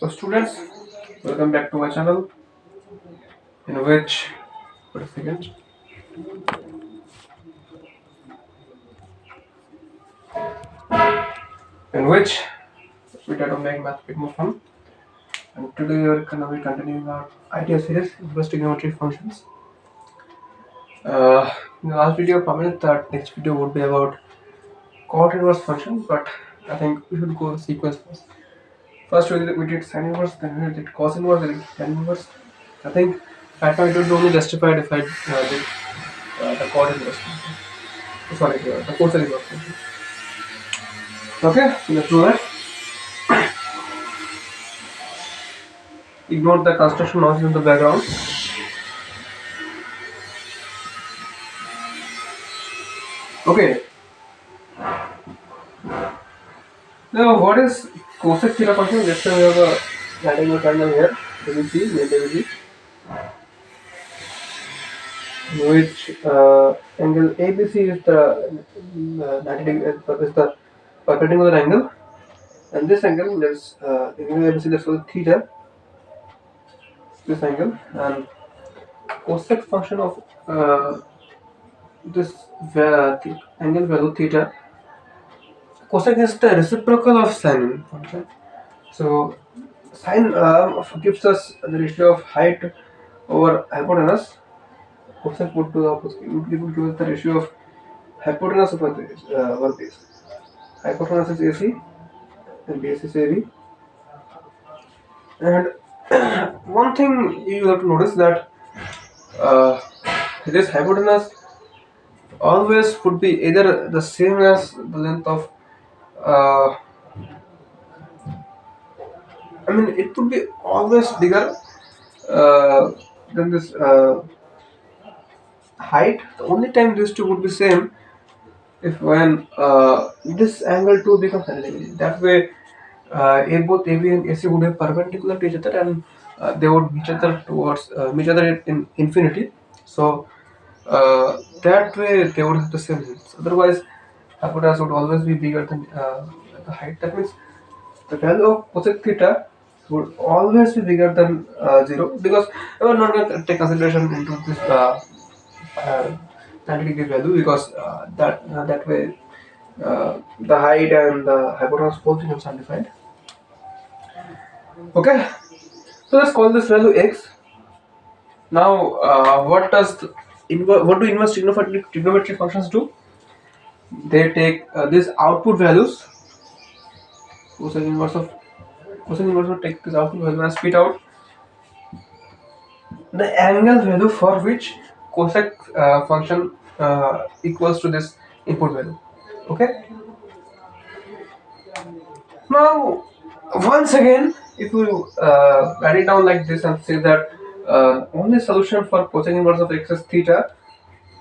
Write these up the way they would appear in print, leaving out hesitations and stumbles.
So students, welcome back to my channel in which wait a second in which we try to make math a bit more fun. And today we are gonna be continuing our idea series trigonometric functions. In the last video I promised that next video would be about cot inverse function, but I think we should go sequence first. First we did sin inverse, then we did cos inverse, then we did tan inverse. I think right now it would be only justified if I did the cot inverse function. Sorry, the cosec inverse function. Okay, so let's do that. Ignore the construction noise in the background. Okay. Now, what is cosec theta function? Let's say we have a triangle triangle here. ABC, ABC, which angle ABC is the 90 degree is the perpendicular angle, and this angle there's angle ABC that's called theta. This angle and cosec function of this angle value theta. Cosec is the reciprocal of sin function. So sine gives us the ratio of height over hypotenuse. Cosec would do the opposite. It would give us the ratio of hypotenuse over base. Hypotenuse is AC and base is AB. And one thing you have to notice that uh, this hypotenuse always would be either the same as the length of uh, it would be always bigger than this height. The only time these two would be same if when this angle 2 becomes 90 degree. That way, both AB and AC would be perpendicular to each other, and they would meet each other in infinity. So that way they would have the same length. Otherwise, hypotenuse would always be bigger than the height. That means the value of cosec theta would always be bigger than 0, because we're not going to take consideration into this uh, 90 degree value, because that way the height and the hypotenuse both becomes undefined. Okay, so let's call this value x. Now, what do inverse trigonometric functions do? They take these output values. Cosine inverse will take this output value and spit out the angle value for which cosec function equals to this input value. Okay. Now, once again, if you write it down like this and say that only solution for cosec inverse of x is theta,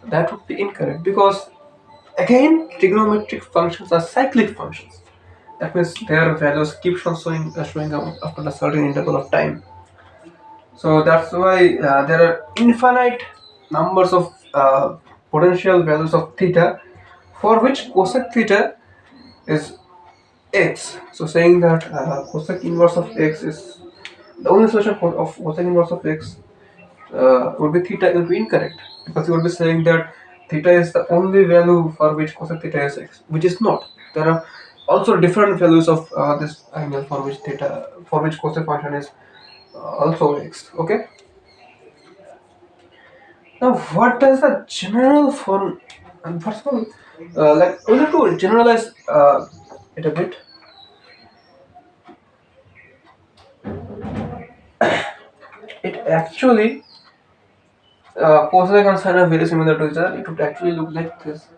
that would be incorrect, because again trigonometric functions are cyclic functions. That means their values keep on showing up after a certain interval of time. So that's why there are infinite numbers of potential values of theta for which cosec theta is x. So saying that cosec inverse of x is the only solution of cosec inverse of x would be theta will be incorrect, because you would be saying that theta is the only value for which cosec theta is x, which is not. There are also different values of this angle for which cosec function is also x. Okay. Now, what does the general form? And first of all, we have to generalize it a bit. It actually cosec and sine are very similar to each other. It would actually look like this: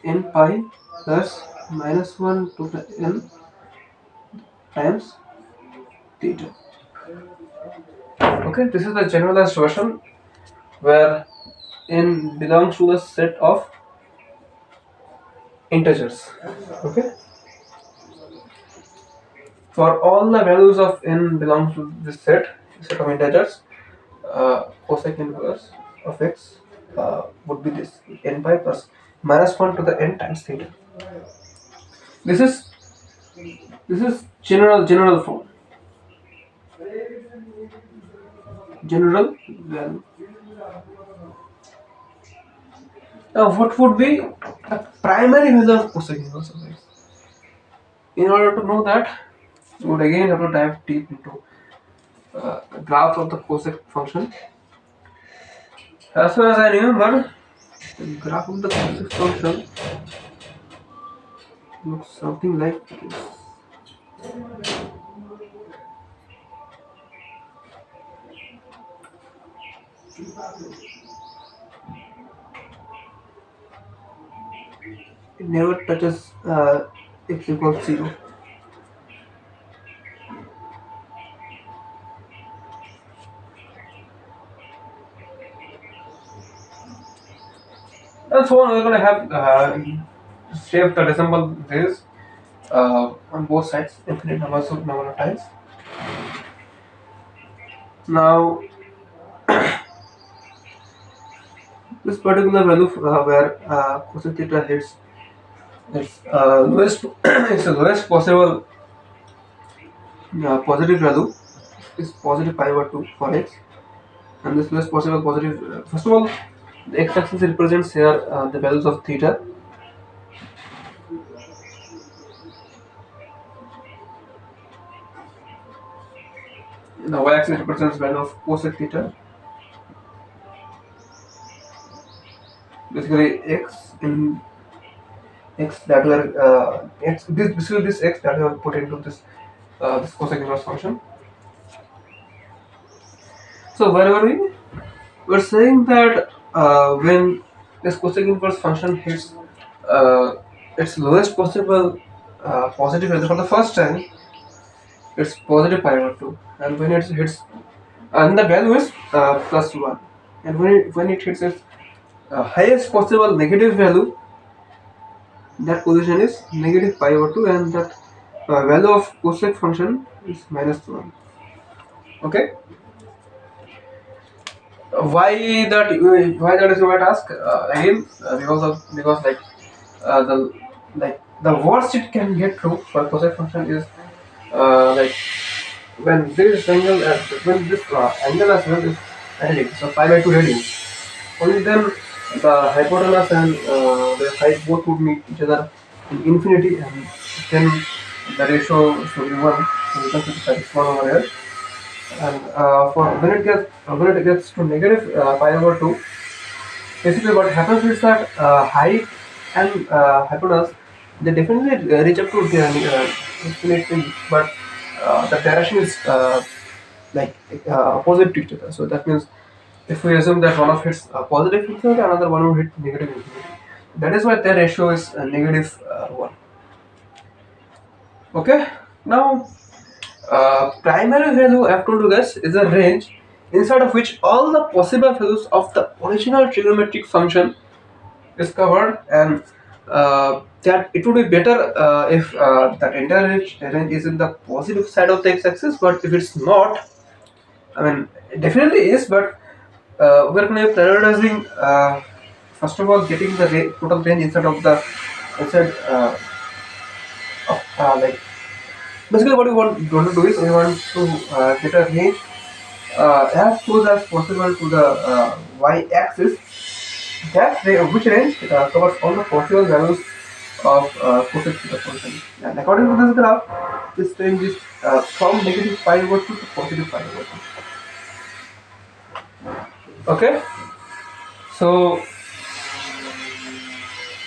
n pi plus minus 1 to the n times theta. Okay, this is the generalized version where n belongs to the set of integers. Okay, for all the values of n belongs to this set of integers, cosec inverse of x would be this n pi plus minus 1 to the n times theta. This is general form. general value. Now, what would be the primary value of cosec inverse of x? In order to know that, we would again have to dive deep into the graph of the cosec function. As far as I remember, the graph of the cosec function looks something like this. It never touches x equals 0. And so on, we're going to have save the decimal this on both sides, infinite number of times. Now, this particular value where cosec theta hits its lowest, its lowest possible positive value is positive pi over 2 for x, and this lowest possible positive. First of all, the x-axis represents here the values of theta. The y-axis represents value of cosec theta. Basically, x in x that were x this x that we have put into this cosec inverse function. So where were we? We're saying that when this cosec inverse function hits uh, its lowest possible positive value for the first time, it's positive pi over 2, and when it hits, and the value is plus 1, and when it hits its highest possible negative value, that position is negative pi over 2, and that value of cosec function is minus 1. Okay. Why that is, you might ask again, because the the worst it can get to for cosec function is like when this angle when this angle as well is radian, so pi by 2 radian, only then the hypotenuse and the height both would meet each other in infinity, and then the ratio should be 1, so we can put this 1 over here. And for when it gets to negative pi over 2, basically what happens is that height and hypotenuse, they definitely reach up to infinity, but the direction is opposite to each other. So that means if we assume that one of hits positive infinity, another one will hit negative infinity. That is why their ratio is negative 1. Okay. Now, primary value, I have told you guys, is a range inside of which all the possible values of the original trigonometric function is covered, and that it would be better if that entire range is in the positive side of the x-axis. But if it's not, I mean, it definitely is, but we're going to be prioritizing first of all getting the total range inside of the inside like basically what we want to do is we want to get a range as close as possible to the y-axis, which range covers all the possible values of cosec theta function. And according to this graph, this range is from negative pi over 2 to positive pi over 2. Okay, so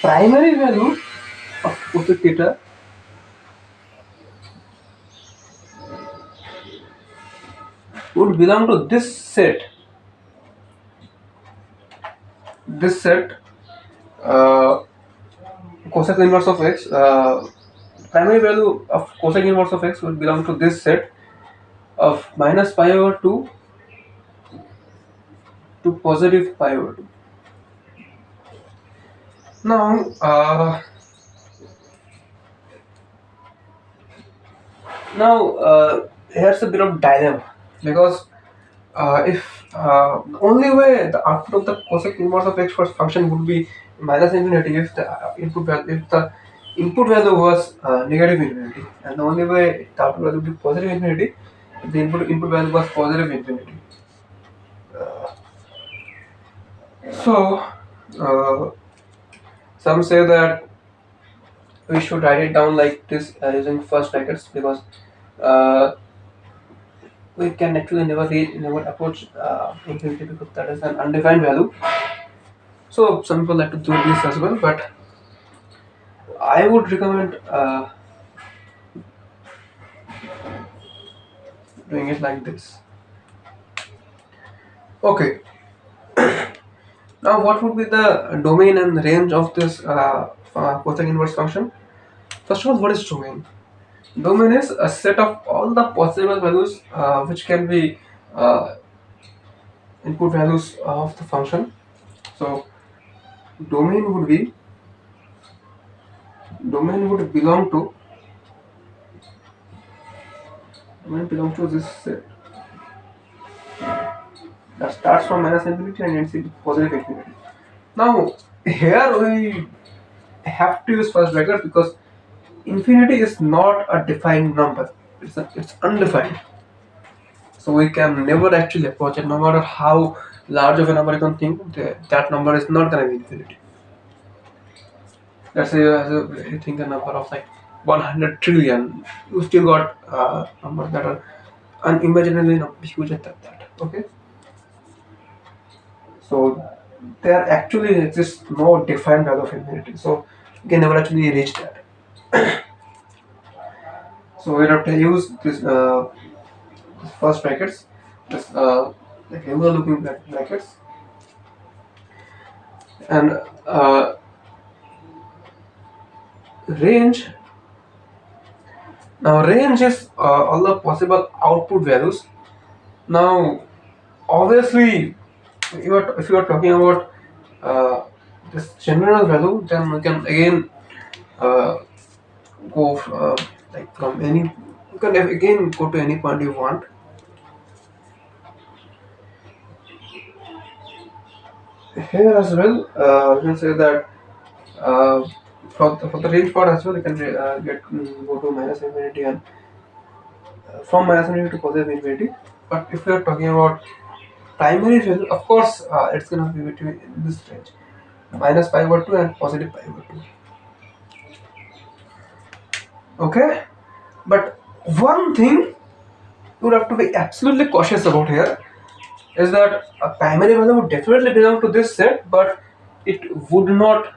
primary value of cosec theta would belong to this set. This set cosec inverse of x, primary value of cosec inverse of x would belong to this set of minus pi over 2 to positive pi over 2. Now, here's a bit of dilemma, because if the only way the output of the cosec inverse of x function would be minus infinity if the input value was negative infinity, and the only way the output value would be positive infinity if the input value was positive infinity. So, uh, some say that we should write it down like this using first brackets because uh, we can actually never approach infinity because that is an undefined value. So some people like to do this as well, but I would recommend doing it like this. Okay, now what would be the domain and range of this cosec inverse function? First of all, what is domain? Domain is a set of all the possible values which can be uh, input values of the function. So domain would be domain would belong to this set that starts from minus infinity and ends in positive infinity. Now here we have to use first bracket because infinity is not a defined number. It's undefined. So we can never actually approach it no matter how large of a number you can think that number is not gonna be infinity. Let's say you think a number of like 100 trillion, you still got numbers that are unimaginably huge at that. Okay, so there actually exists no defined value of infinity, so you can never actually reach that. So we have to use this first brackets, this like regular looking brackets, and range. Now range is all the possible output values. Now obviously if you are talking about uh, this general value, then we can again uh, go like from any, you can again go to any point you want. Here as well you can say that uh, for the range part as well you can go to minus infinity and from minus infinity to positive infinity. But if we are talking about primary value, of course it's gonna be between this range minus pi over 2 and positive pi over 2. Okay, but one thing you would have to be absolutely cautious about here is that a primary value would definitely belong to this set, but it would not,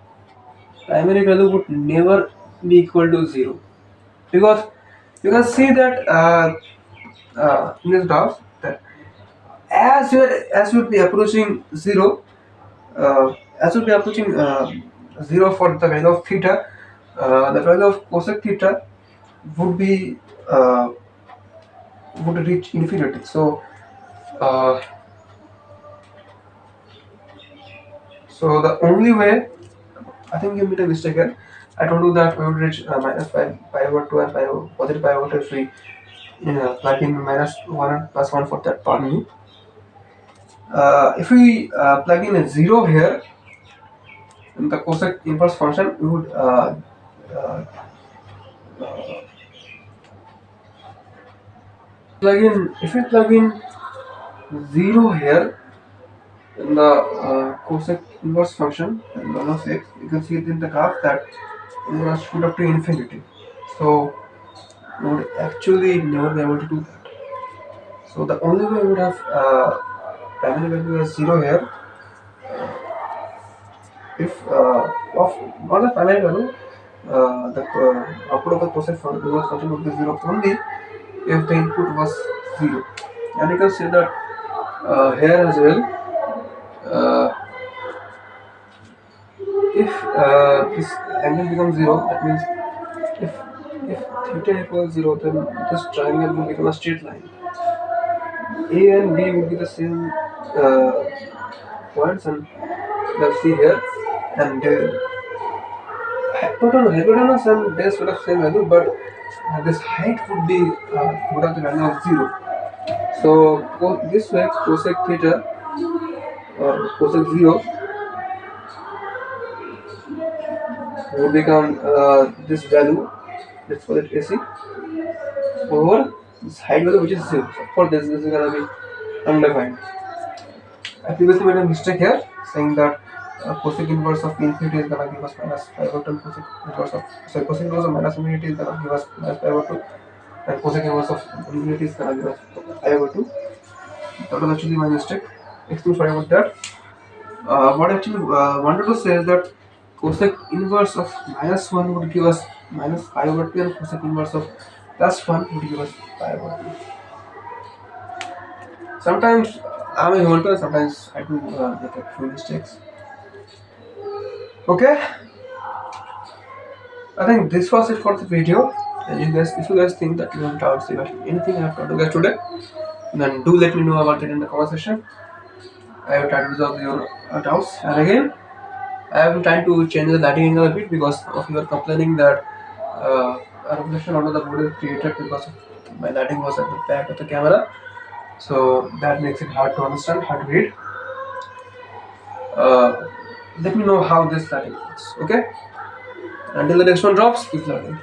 primary value would never be equal to 0 because you can see that in this graph that as you would be approaching 0, as you would be approaching 0 for the value of theta, the value of cosec theta would be would reach infinity. So uh, so the only way, I think you made a mistake here. I told you that we would reach minus pi over 2 and positive pi over 2 if we plug in minus 1 and plus 1 for that part nu. If we plug in a 0 here in the cosec inverse function, we would uh, if we plug in 0 here in the cosec inverse function and ln of x, you can see it in the graph that it will shoot up to infinity. So we would actually never be able to do that. So the only way we would have primary value as 0 here if of not the primary value, the output of the cosec function would be 0 only if the input was 0. And you can see that here as well, uh, if this angle becomes 0, that means if if theta equals 0, then this triangle will become a straight line. A and B would be the same points, and let's see here, and hypotenuse and base would have same value, but this height would have the value of 0. So this way cosec theta or cosec 0 will become this value, let's call it AC, over this height value which is 0. So for this is gonna be undefined. I previously made a mistake here, saying that cosec inverse of infinity is gonna give us minus pi over 2. Cosec inverse of minus infinity is gonna give us minus pi over 2, and cosec inverse of infinity is gonna give us pi over 2. That was actually my mistake. Extremely sorry about that. What I actually wanted to say is that cosec inverse of minus 1 would give us minus pi over 2, and cosec inverse of plus 1 would give us pi over 2. Sometimes I'm a human person, sometimes I do make a few mistakes. Okay, I think this was it for the video. And if you guys think that you have doubts regarding anything I have taught you guys today, then do let me know about it in the comment section. I have tried to resolve your doubts. And again, I have been trying to change the lighting angle a bit because of you are complaining that a reflection under the board is created because of my lighting was at the back of the camera. So that makes it hard to understand, hard to read. Uh, Let me know how this lighting works. Okay. Until the next one drops, keep learning.